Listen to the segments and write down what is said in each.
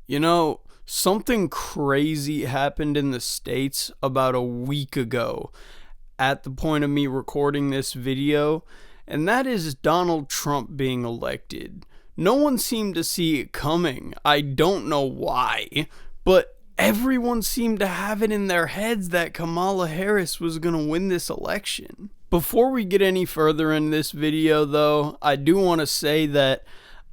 You know, something crazy happened in the States about a week ago at the point of me recording this video, and that is Donald Trump being elected. No one seemed to see it coming. I don't know why, but everyone seemed to have it in their heads that Kamala Harris was going to win this election. Before we get any further in this video, though, I do want to say that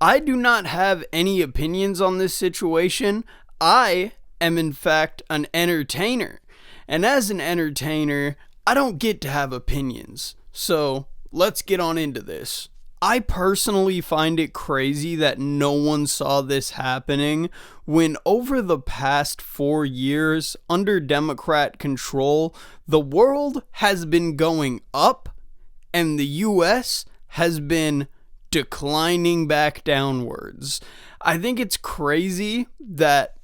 I do not have any opinions on this situation. I am, in fact, an entertainer. And as an entertainer, I don't get to have opinions. So, let's get on into this. I personally find it crazy that no one saw this happening when over the past 4 years, under Democrat control, the world has been going up and the US has been declining back downwards. I think it's crazy that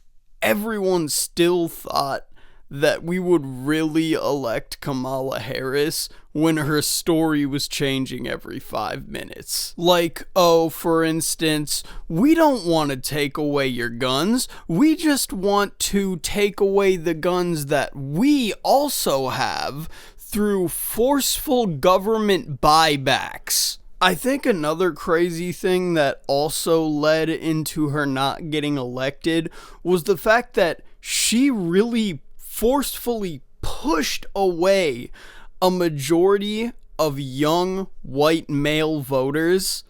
everyone still thought that we would really elect Kamala Harris when her story was changing every 5 minutes. Like, oh, for instance, we don't want to take away your guns. We just want to take away the guns that we also have through forceful government buybacks. I think another crazy thing that also led into her not getting elected was the fact that she really forcefully pushed away a majority of young white male voters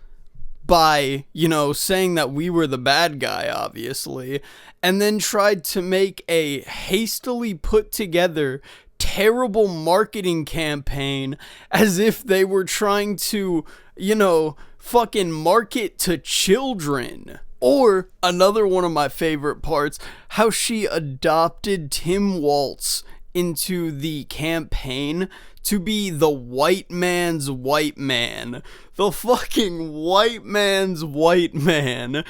by, saying that we were the bad guy, obviously, and then tried to make a hastily put together terrible marketing campaign as if they were trying to, fucking market to children. Or, another one of my favorite parts, how she adopted Tim Walz into the campaign to be the white man's white man. The fucking white man's white man.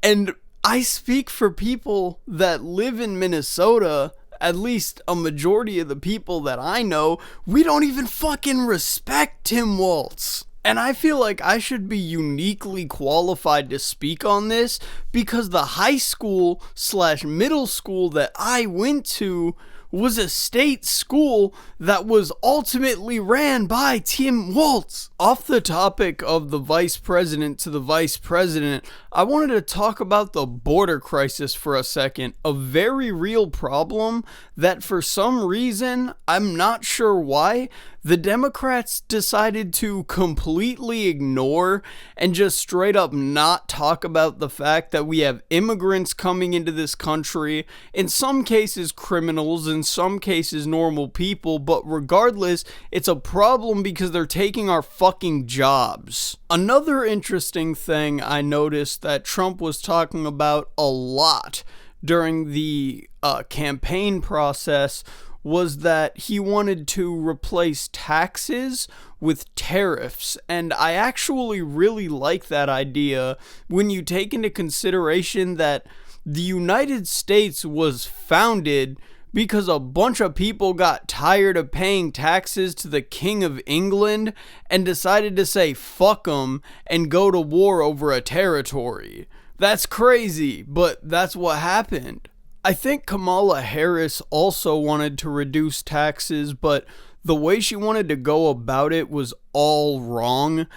And I speak for people that live in Minnesota. At least a majority of the people that I know, we don't even fucking respect Tim Walz. And I feel like I should be uniquely qualified to speak on this because the high school / middle school that I went to was a state school that was ultimately ran by Tim Walz. Off the topic of the vice president to the vice president, I wanted to talk about the border crisis for a second. A very real problem that for some reason, I'm not sure why, the Democrats decided to completely ignore and just straight up not talk about the fact that we have immigrants coming into this country, in some cases criminals, in some cases normal people, but regardless, it's a problem because they're taking our fucking jobs. Another interesting thing I noticed that Trump was talking about a lot during the campaign process was that he wanted to replace taxes with tariffs, and I actually really like that idea when you take into consideration that the United States was founded because a bunch of people got tired of paying taxes to the King of England and decided to say fuck 'em and go to war over a territory. That's crazy, but that's what happened. I think Kamala Harris also wanted to reduce taxes, but the way she wanted to go about it was all wrong.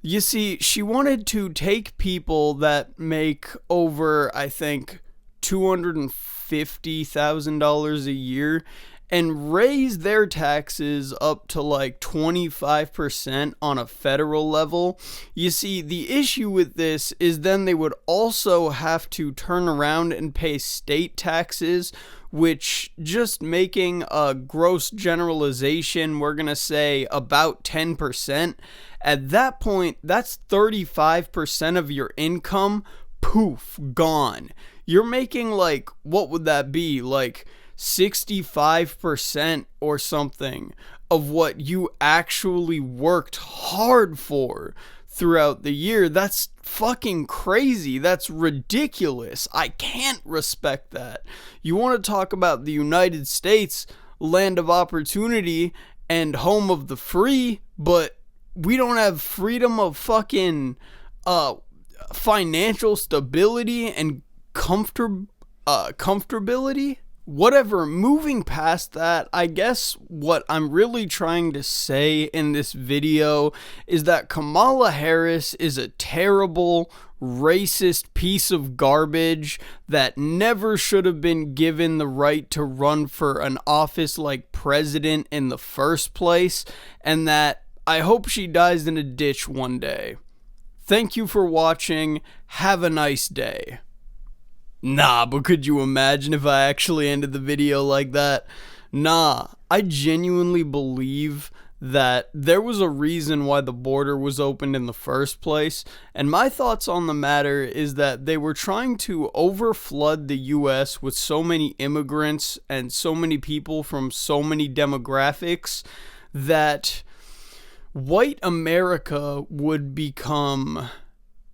You see, she wanted to take people that make over, I think, $250,000 a year and raise their taxes up to like 25% on a federal level. You see, the issue with this is then they would also have to turn around and pay state taxes, which, just making a gross generalization, we're gonna say about 10%. At that point, that's 35% of your income, poof, gone. You're making like, what would that be? Like 65% or something of what you actually worked hard for throughout the year. That's fucking crazy. That's ridiculous. I can't respect that. You want to talk about the United States, land of opportunity and home of the free, but we don't have freedom of fucking financial stability and comfortability. Whatever, moving past that, I guess what I'm really trying to say in this video is that Kamala Harris is a terrible, racist piece of garbage that never should have been given the right to run for an office like president in the first place, and that I hope she dies in a ditch one day. Thank you for watching. Have a nice day. Nah, but could you imagine if I actually ended the video like that? Nah, I genuinely believe that there was a reason why the border was opened in the first place, and my thoughts on the matter is that they were trying to overflood the US with so many immigrants and so many people from so many demographics that white America would become,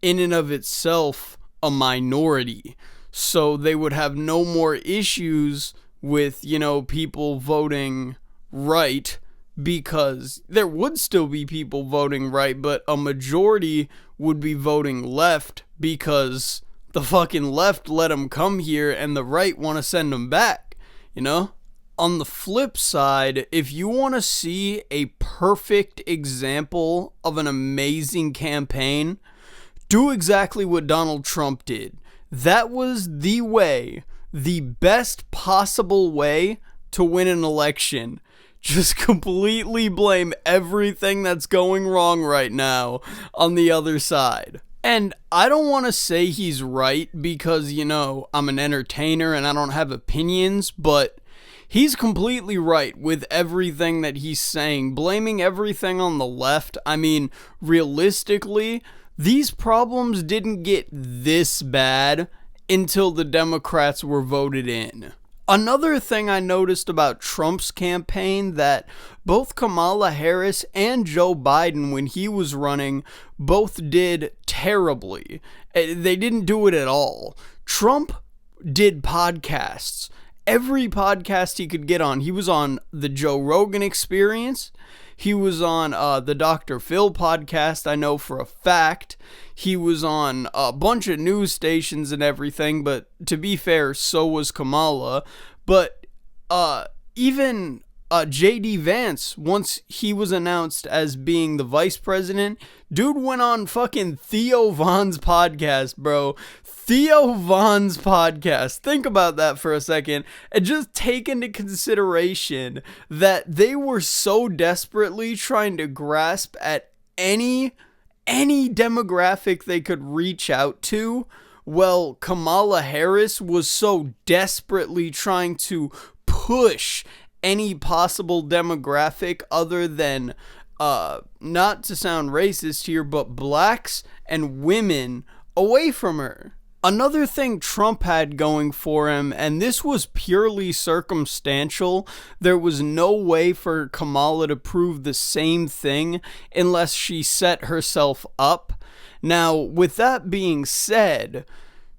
in and of itself, a minority. So they would have no more issues with, people voting right, because there would still be people voting right, but a majority would be voting left because the fucking left let them come here and the right want to send them back, On the flip side, if you want to see a perfect example of an amazing campaign, do exactly what Donald Trump did. That was the way, the best possible way to win an election. Just completely blame everything that's going wrong right now on the other side. And I don't want to say he's right because, I'm an entertainer and I don't have opinions, but he's completely right with everything that he's saying. Blaming everything on the left, realistically, these problems didn't get this bad until the Democrats were voted in. Another thing I noticed about Trump's campaign that both Kamala Harris and Joe Biden, when he was running, both did terribly. They didn't do it at all. Trump did podcasts. Every podcast he could get on. He was on the Joe Rogan Experience. He was on the Dr. Phil podcast, I know for a fact. He was on a bunch of news stations and everything, but to be fair, so was Kamala. But even J.D. Vance, once he was announced as being the vice president, dude went on fucking Theo Von's podcast, bro. Theo Von's podcast. Think about that for a second and just take into consideration that they were so desperately trying to grasp at any demographic they could reach out to. Well, Kamala Harris was so desperately trying to push any possible demographic other than, not to sound racist here, but blacks and women away from her. Another thing Trump had going for him, and this was purely circumstantial, there was no way for Kamala to prove the same thing unless she set herself up. Now, with that being said,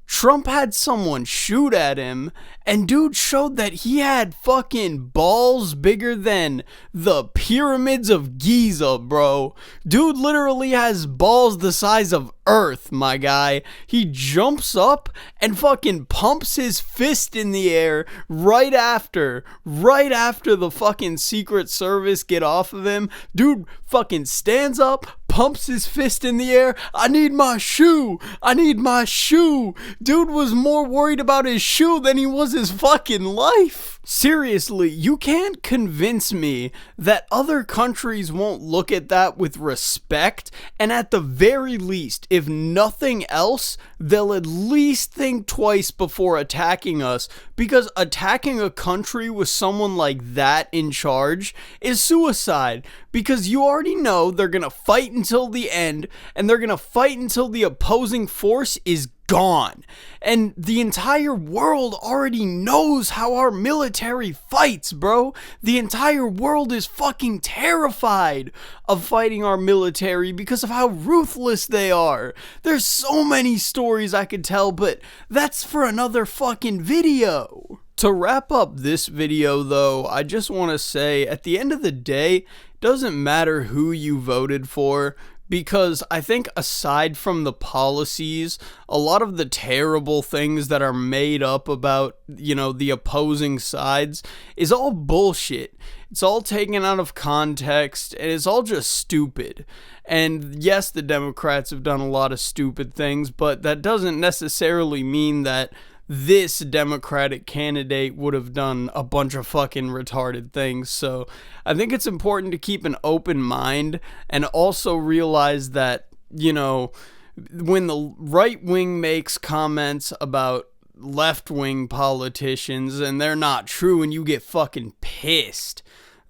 Trump had someone shoot at him, and dude showed that he had fucking balls bigger than the pyramids of Giza, bro. Dude literally has balls the size of Earth, my guy. He jumps up and fucking pumps his fist in the air right after the fucking Secret Service get off of him. Dude fucking stands up, pumps his fist in the air. I need my shoe. I need my shoe. Dude was more worried about his shoe than he was his fucking life. Seriously, you can't convince me that other countries won't look at that with respect, and at the very least, if nothing else, they'll at least think twice before attacking us, because attacking a country with someone like that in charge is suicide, because you already know they're gonna fight until the end, and they're gonna fight until the opposing force is gone. And the entire world already knows how our military fights, bro. The entire world is fucking terrified of fighting our military because of how ruthless they are. There's so many stories I could tell, but that's for another fucking video. To wrap up this video though, I just want to say at the end of the day, it doesn't matter who you voted for, because I think aside from the policies, a lot of the terrible things that are made up about, the opposing sides is all bullshit. It's all taken out of context, and it's all just stupid. And yes, the Democrats have done a lot of stupid things, but that doesn't necessarily mean that this Democratic candidate would have done a bunch of fucking retarded things. So I think it's important to keep an open mind and also realize that, when the right wing makes comments about left wing politicians and they're not true and you get fucking pissed,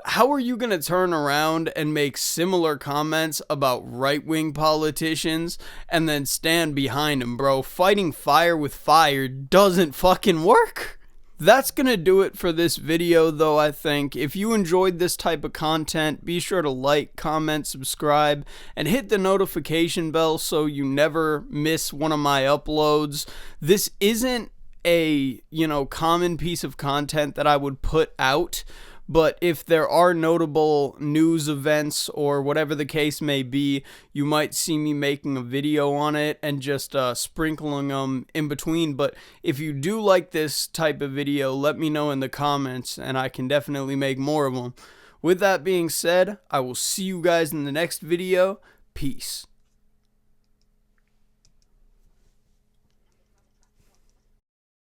how are you going to turn around and make similar comments about right-wing politicians and then stand behind them, bro? Fighting fire with fire doesn't fucking work. That's going to do it for this video, though, I think. If you enjoyed this type of content, be sure to like, comment, subscribe, and hit the notification bell so you never miss one of my uploads. This isn't a, common piece of content that I would put out, but if there are notable news events or whatever the case may be, you might see me making a video on it and just sprinkling them in between. But if you do like this type of video, let me know in the comments and I can definitely make more of them. With that being said, I will see you guys in the next video. Peace.